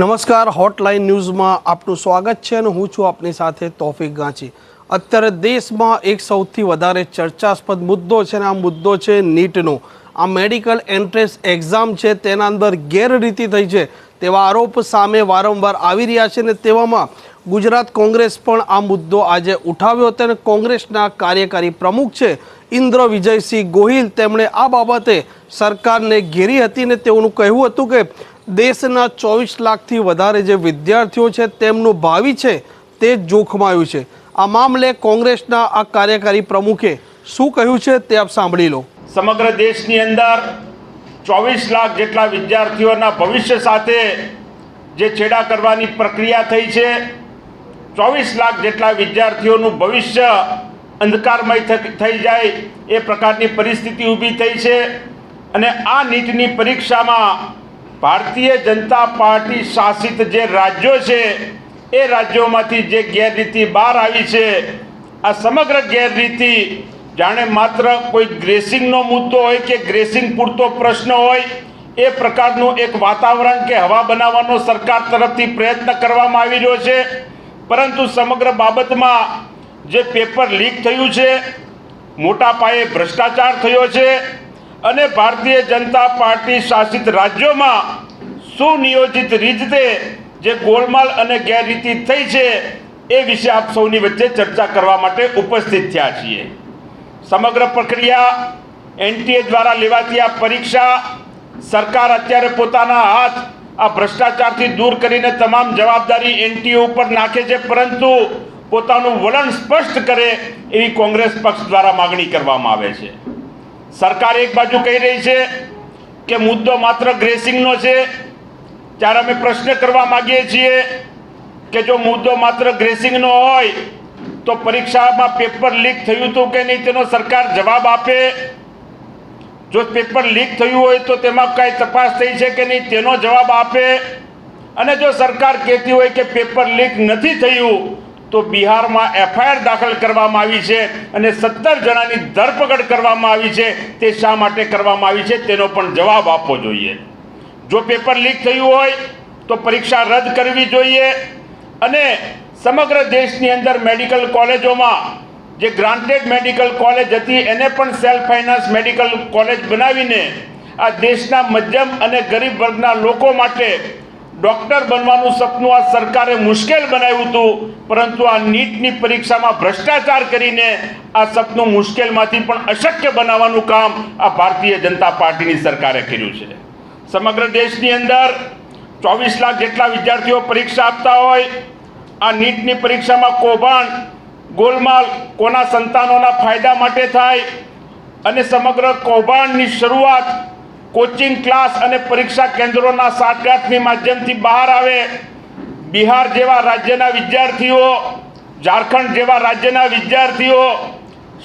નમસ્કાર, હોટલાઇન ન્યૂઝમાં આપનું સ્વાગત છે અને હું છું આપની સાથે તોફિક ગાંચી। અત્યારે દેશમાં એક સૌથી વધારે ચર્ચાસ્પદ મુદ્દો છે અને આ મુદ્દો છે નીટનો। આ મેડિકલ એન્ટ્રન્સ એક્ઝામ છે તેના અંદર ગેરરીતિ થઈ છે તેવા આરોપ સામે વારંવાર આવી રહ્યા છે અને તેવામાં ગુજરાત કોંગ્રેસ પણ આ મુદ્દો આજે ઉઠાવ્યો હતો અને કોંગ્રેસના કાર્યકારી પ્રમુખ છે ઇન્દ્ર વિજયસિંહ ગોહિલ, તેમણે આ બાબતે સરકારને ઘેરી હતી અને તેઓનું કહેવું હતું કે દેશના 24 લાખથી વધારે જે વિદ્યાર્થીઓ છે તેમનું ભાવિ છે તે જોખમાયું છે। આ મામલે કોંગ્રેસના આ કાર્યકારી પ્રમુખે શું કહ્યું છે તે આપ સાંભળી લો। સમગ્ર દેશની અંદર 24 લાખ જેટલા વિદ્યાર્થીઓના ભવિષ્ય સાથે જે છેડા કરવાની પ્રક્રિયા થઈ છે, 24 લાખ જેટલા વિદ્યાર્થીઓનું ભવિષ્ય અંધકારમય થઈ જાય એ પ્રકારની પરિસ્થિતિ ઊભી થઈ છે અને આ નીટની પરીક્ષામાં ભારતીય જનતા પાર્ટી શાસિત જે રાજ્યો છે એ રાજ્યોમાંથી જે ગેરરીતિ બહાર આવી છે, આ સમગ્ર ગેરરીતિ જાણે માત્ર કોઈ ગ્રેસિંગનો મુદ્દો હોય કે ગ્રેસિંગ પૂરતો પ્રશ્ન હોય એ પ્રકારનું એક વાતાવરણ કે હવા બનાવવાનો સરકાર તરફથી પ્રયત્ન કરવામાં આવી રહ્યો છે। પરંતુ સમગ્ર બાબતમાં જે પેપર લીક થયું છે, મોટા પાયે ભ્રષ્ટાચાર થયો છે અને ભારતીય જનતા પાર્ટી શાસિત રાજ્યોમાં સુનિયોજિત રીતે જે ગોલમાલ અને ગેરરીતિ થઈ છે એ વિશે આપ સૌની વચ્ચે ચર્ચા કરવા માટે ઉપસ્થિત થયા છીએ। સમગ્ર પ્રક્રિયા એનટીએ દ્વારા લેવાતી આ પરીક્ષા સરકાર અત્યારે પોતાના હાથ આ ભ્રષ્ટાચારથી દૂર કરીને તમામ જવાબદારી એનટીએ ઉપર નાખે છે, પરંતુ પોતાનું વલણ સ્પષ્ટ કરે એવી કોંગ્રેસ પક્ષ દ્વારા માગણી કરવામાં આવે છે। સરકાર એક બાજુ કહી રહી છે કે મુદ્દો માત્ર ગ્રેસિંગનો છે, ત્યારે અમે પ્રશ્ન કરવા માંગીએ છીએ કે જો મુદ્દો માત્ર ગ્રેસિંગનો હોય તો પરીક્ષામાં પેપર લીક થયું હતું કે નહીં તેનો સરકાર જવાબ આપે। જો પેપર લીક થયું હોય તો તેમાં કઈ તપાસ થઈ છે કે નહીં તેનો જવાબ આપે। અને જો સરકાર કહેતી હોય કે પેપર લીક નથી થયું તો બિહારમાં એફઆઈઆર દાખલ કરવામાં આવી છે અને 17 જણાની ધરપકડ કરવામાં આવી છે, તે શા માટે કરવામાં આવી છે તેનો પણ જવાબ આપવો જોઈએ। જો પેપર લીક થયું હોય તો પરીક્ષા રદ કરવી જોઈએ અને સમગ્ર દેશની અંદર મેડિકલ કોલેજોમાં જે ગ્રાન્ટેડ મેડિકલ કોલેજ હતી એને પણ સેલ્ફ ફાઇનાન્સ મેડિકલ કોલેજ બનાવીને આ દેશના મધ્યમ અને ગરીબ વર્ગના લોકો માટે ડૉક્ટર બનવાનું સપનું આ સરકારે મુશ્કેલ બનાવ્યું હતું, પરંતુ આ નીટની પરીક્ષામાં ભ્રષ્ટાચાર કરીને આ સપનું મુશ્કેલમાંથી પણ અશક્ય બનાવવાનું કામ આ ભારતીય જનતા પાર્ટીની સરકારે કર્યું છે। સમગ્ર દેશની અંદર 24 લાખ જેટલા વિદ્યાર્થીઓ પરીક્ષા આપતા હોય, આ નીટની પરીક્ષામાં કૌભાંડ ગોલમાલ કોના સંતાનોના ફાયદા માટે થાય અને સમગ્ર કૌભાંડની શરૂઆત કોચિંગ ક્લાસ અને પરીક્ષા કેન્દ્રોના સાઠગાંઠની માધ્યમથી બહાર આવે। બિહાર જેવા રાજ્યના વિદ્યાર્થીઓ, ઝારખંડ જેવા રાજ્યના વિદ્યાર્થીઓ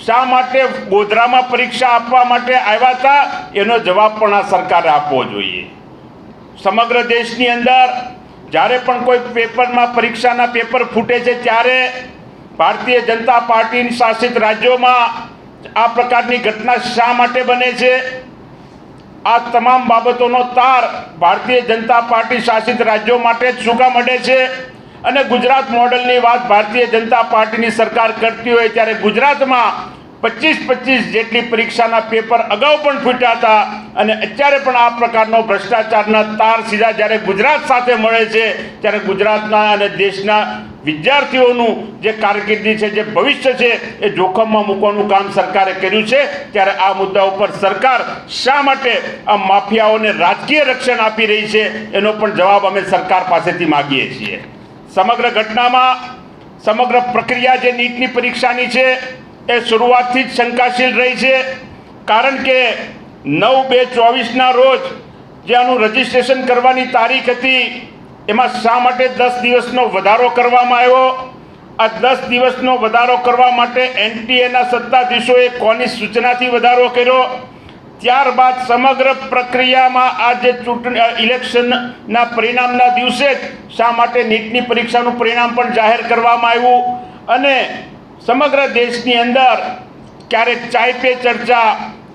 શા માટે ગોધરામાં પરીક્ષા આપવા માટે આવ્યા હતા એનો જવાબ પણ આ સરકારે આપવો જોઈએ। સમગ્ર દેશની અંદર જ્યારે પણ કોઈ પેપરમાં પરીક્ષાના પેપર ફૂટે છે ત્યારે ભારતીય જનતા પાર્ટી શાસિત રાજ્યોમાં આ પ્રકારની ઘટના શા માટે બને છે? આ તમામ બાબતોનો તાર ભારતીય જનતા પાર્ટી શાસિત રાજ્યો માટે જ શું કામ અડે છે? અને ગુજરાત મોડલની વાત ભારતીય જનતા પાર્ટીની સરકાર કરતી હોય ત્યારે ગુજરાતમાં 25 જેટલી પરીક્ષાના પેપર અગાઉ પણ ફૂટ્યા હતા અને અત્યારે પણ આ પ્રકારનો ભ્રષ્ટાચારના તાર સીધા જ્યારે ગુજરાત સાથે મળે છે ત્યારે ગુજરાતના અને દેશના વિદ્યાર્થીઓનું જે કારકિર્દી છે, જે ભવિષ્ય છે એ જોખમમાં મૂકવાનું કામ સરકારે કર્યું છે। ત્યારે આ મુદ્દા ઉપર સરકાર શા માટે આ માફિયાઓને રાજકીય રક્ષણ આપી રહી છે એનો પણ જવાબ અમે સરકાર પાસેથી માગીએ છીએ। સમગ્ર ઘટનામાં સમગ્ર પ્રક્રિયા જે નીટની પરીક્ષાની છે એ શરૂઆતથી જ શંકાશીલ રહી છે, કારણ કે 9/2/24ના રોજ જે આનું રજીસ્ટ્રેશન કરવાની તારીખ હતી એમાં શા માટે 10 દિવસનો વધારો કરવામાં આવ્યો? આ 10 દિવસનો વધારો કરવા માટે એનટીએના સત્તાધીશોએ કોની સૂચનાથી વધારો કર્યો? ત્યારબાદ સમગ્ર પ્રક્રિયામાં આ જે ઇલેક્શનના પરિણામના દિવસે જ શા માટે નીટની પરીક્ષાનું પરિણામ પણ જાહેર કરવામાં આવ્યું? અને સમગ્ર દેશની અંદર ક્યારેક ચાય પે ચર્ચા,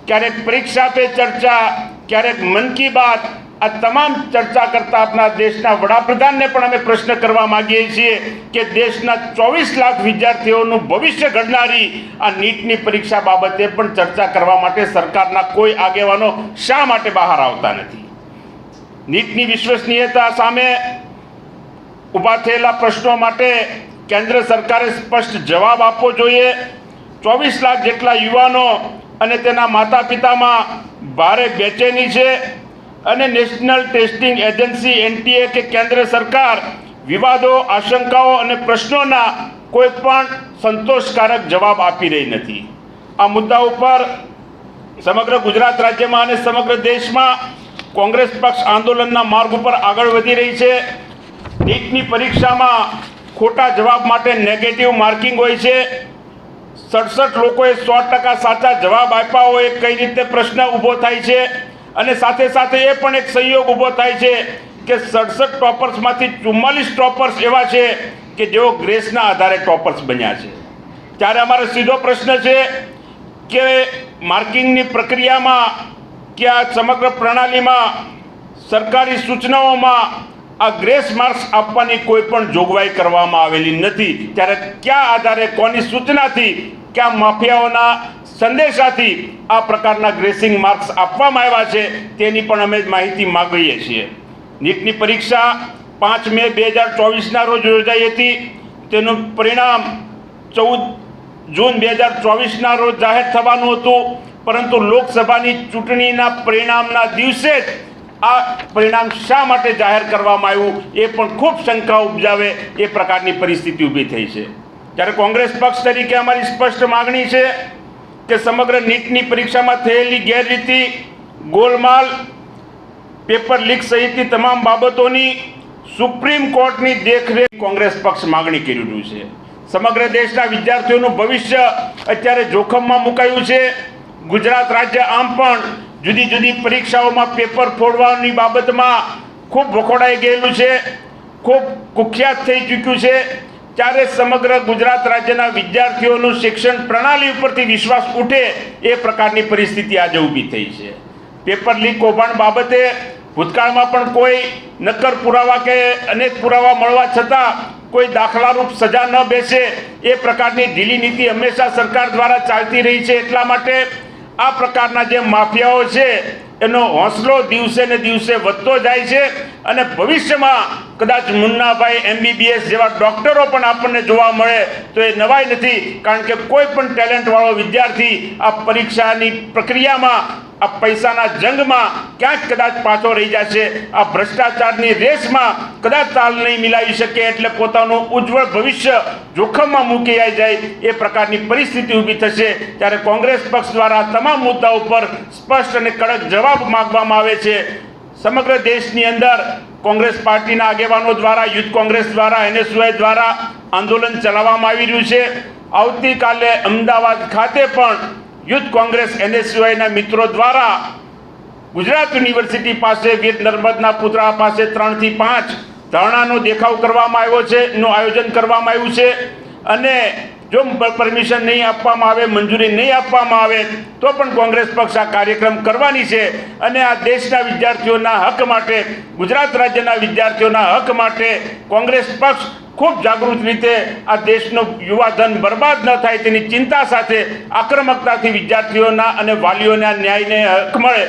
ક્યારેક પરીક્ષા પે ચર્ચા, ક્યારેક મન કી બાત, આ તમામ ચર્ચા કરતા આપણા દેશના વડાપ્રધાનને પણ અમે પ્રશ્ન કરવા માંગીએ છીએ કે દેશના 24 લાખ વિદ્યાર્થીઓનું ભવિષ્ય ઘડનારી આ નીટની પરીક્ષા બાબતે પણ ચર્ચા કરવા માટે સરકારના કોઈ આગેવાનો શા માટે બહાર આવતા નથી? નીટની વિશ્વસનીયતા સામે ઊભા થયેલા પ્રશ્નો માટે કેન્દ્ર સરકારે સ્પષ્ટ જવાબ આપવો જોઈએ. 24 લાખ જેટલા યુવાનો અને તેના માતા પિતામાં ભારે બેચેની છે અને નેશનલ ટેસ્ટિંગ એજન્સી NTA કે કેન્દ્ર સરકાર વિવાદો, આશંકાઓ અને પ્રશ્નોના કોઈ પણ સંતોષકારક જવાબ આપી રહી નથી. આ મુદ્દા ઉપર સમગ્ર ગુજરાત રાજ્યમાં અને સમગ્ર દેશમાં કોંગ્રેસ પક્ષ આંદોલનના માર્ગ ઉપર આગળ વધી રહી છે. નીટની પરીક્ષામાં ખોટા જવાબ માટે નેગેટિવ માર્કિંગ હોય છે. 67 લોકોએ 100% સાચા જવાબ આપ્યા હોય કઈ રીતે પ્રશ્ન ઊભો થાય છે અને સાથે સાથે એ પણ એક સંયોગ ઊભો થાય છે કે 67 ટોપર્સમાંથી 44 ટોપર્સ એવા છે કે જેઓ ગ્રેસના આધારે ટોપર્સ બન્યા છે. ત્યારે અમારો સીધો પ્રશ્ન છે કે માર્કિંગની પ્રક્રિયામાં કે આ સમગ્ર પ્રણાલીમાં સરકારી સૂચનાઓમાં આ ગ્રેસ માર્ક્સ આપવાની કોઈ પણ જોગવાઈ કરવામાં આવેલી નથી. ત્યારે કયા આધારે, કોની સૂચનાથી, કયા માફિયાઓના સંદેશાથી આ પ્રકારના ગ્રેસિંગ માર્ક્સ આપવામાં આવ્યા છે તેની પણ અમે માહિતી માગીએ છીએ. નીટની પરીક્ષા 5 મે 2024ના રોજ યોજાઈ હતી. તેનું પરિણામ 14 જૂન 2024ના રોજ જાહેર થવાનું હતું, પરંતુ લોકસભાની ચૂંટણીના પરિણામના દિવસે જ આ પરિણામ શા માટે જાહેર કરવામાં આવ્યું એ પણ ખૂબ શંકા ઉપજાવે એ પ્રકારની પરિસ્થિતિ ઊભી થઈ છે. જ્યારે કોંગ્રેસ પક્ષ તરીકે અમારી સ્પષ્ટ માગણી છે કે સમગ્ર નીટની પરીક્ષામાં થયેલી ગેરરીતિ, ગોલમાલ, પેપર લીક સહિતની તમામ બાબતોની સુપ્રીમ કોર્ટની દેખરેખ કોંગ્રેસ પક્ષ માગણી કરી રહ્યું છે. સમગ્ર દેશના વિદ્યાર્થીઓનું ભવિષ્ય અત્યારે જોખમમાં મુકાયું છે. ગુજરાત રાજ્ય આમ પણ જુદી જુદી પરીક્ષાઓમાં પેપર ફોડવાની બાબતમાં ખૂબ વખોડાઈ ગયેલું છે, ખૂબ કુખ્યાત થઈ ચૂક્યું છે. ત્યારે સમગ્ર ગુજરાત રાજ્યના વિદ્યાર્થીઓનું શિક્ષણ પ્રણાલી ઉપરથી વિશ્વાસ ઉઠે એ પ્રકારની પરિસ્થિતિ આજે ઊભી થઈ છે. પેપર લીક કૌભાંડ બાબતે ભૂતકાળમાં પણ કોઈ નક્કર પુરાવા કે અનેક પુરાવા મળવા છતાં કોઈ દાખલારૂપ સજા ન બેસે એ પ્રકારની ઢીલી નીતિ હંમેશા સરકાર દ્વારા ચાલતી રહી છે. એટલા માટે આ પ્રકારના જે માફિયાઓ છે એનો હોંસલો દિવસે ને દિવસે વધતો જાય છે અને ભવિષ્યમાં કદાચ મુન્નાભાઈ MBBS જેવા ડૉક્ટરો પણ આપણને જોવા મળે તો એ નવાઈ નથી. કારણ કે કોઈ પણ ટેલેન્ટવાળો વિદ્યાર્થી આ પરીક્ષાની પ્રક્રિયામાં, આ પૈસાના જંગમાં ક્યાંક કદાચ પાછો રહી જશે. આ ભ્રષ્ટાચારની રેસમાં કદાચ તાલ નહીં મિલાવી શકે એટલે પોતાનું ઉજ્જવળ ભવિષ્ય જોખમમાં મૂકી જાય એ પ્રકારની પરિસ્થિતિ ઊભી થશે. ત્યારે કોંગ્રેસ પક્ષ દ્વારા તમામ મુદ્દાઓ પર સ્પષ્ટ અને કડક જવાબ માંગવામાં આવે છે. સમગ્ર દેશની અંદર કોંગ્રેસ પાર્ટીના આગેવાનો દ્વારા, યુથ કોંગ્રેસ દ્વારા, NSY દ્વારા આંદોલન ચલાવવામાં આવી રહ્યું છે. આવતીકાલે અમદાવાદ ખાતે પણ યુથ કોંગ્રેસ NSYના મિત્રો દ્વારા ગુજરાત યુનિવર્સિટી પાસે, વીર નર્મદના પુતળા પાસે 3 થી 5 ધરણાનો દેખાવ કરવામાં આવ્યો છે, નું આયોજન કરવામાં આવ્યું છે. અને જો પરમિશન નહીં આપવામાં આવે, મંજૂરી નહીં આપવામાં આવે તો પણ કોંગ્રેસ પક્ષ આ કાર્યક્રમ કરવાની છે. અને આ દેશના વિદ્યાર્થીઓના હક માટે, ગુજરાત રાજ્યના વિદ્યાર્થીઓના હક માટે કોંગ્રેસ પક્ષ ખૂબ જાગૃત રીતે આ દેશનો યુવાધન બરબાદ ન થાય તેની ચિંતા સાથે આક્રમકતાથી વિદ્યાર્થીઓના અને વાલીઓના ન્યાયને હક મળે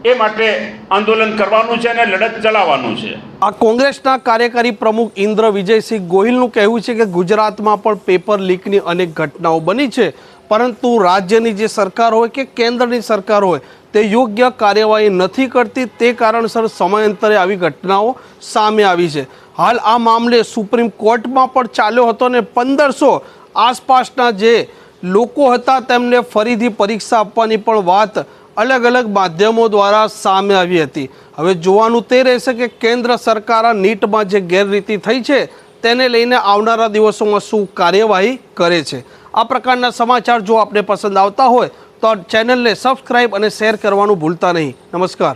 એ માટે આંદોલન કરવાનું છે અને લડત ચલાવવાનું છે. આ કોંગ્રેસના કાર્યકારી પ્રમુખ ઇન્દ્ર વિજયસિંહ ગોહિલનું કહેવું છે કે ગુજરાતમાં પણ પેપર લીકની અનેક ઘટનાઓ બની છે, પરંતુ રાજ્યની જે સરકાર હોય કે કેન્દ્રની સરકાર હોય તે યોગ્ય કાર્યવાહી નથી કરતી. તે કારણસર સમયાંતરે આવી ઘટનાઓ સામે આવી છે. હાલ આ મામલે સુપ્રીમ કોર્ટમાં પણ ચાલ્યો હતો અને 1500 આસપાસના જે લોકો હતા તેમને ફરીથી પરીક્ષા આપવાની પણ વાત અલગ અલગ માધ્યમો દ્વારા સામે આવી હતી. હવે જોવાનું તે રહેશે કે કેન્દ્ર સરકાર આ નીટમાં જે ગેરરીતિ થઈ છે તેને લઈને આવનારા દિવસોમાં શું કાર્યવાહી કરે છે. આ પ્રકારના સમાચાર જો આપને પસંદ આવતા હોય તો ચેનલને સબસ્ક્રાઇબ અને શેર કરવાનું ભૂલતા નહીં. નમસ્કાર.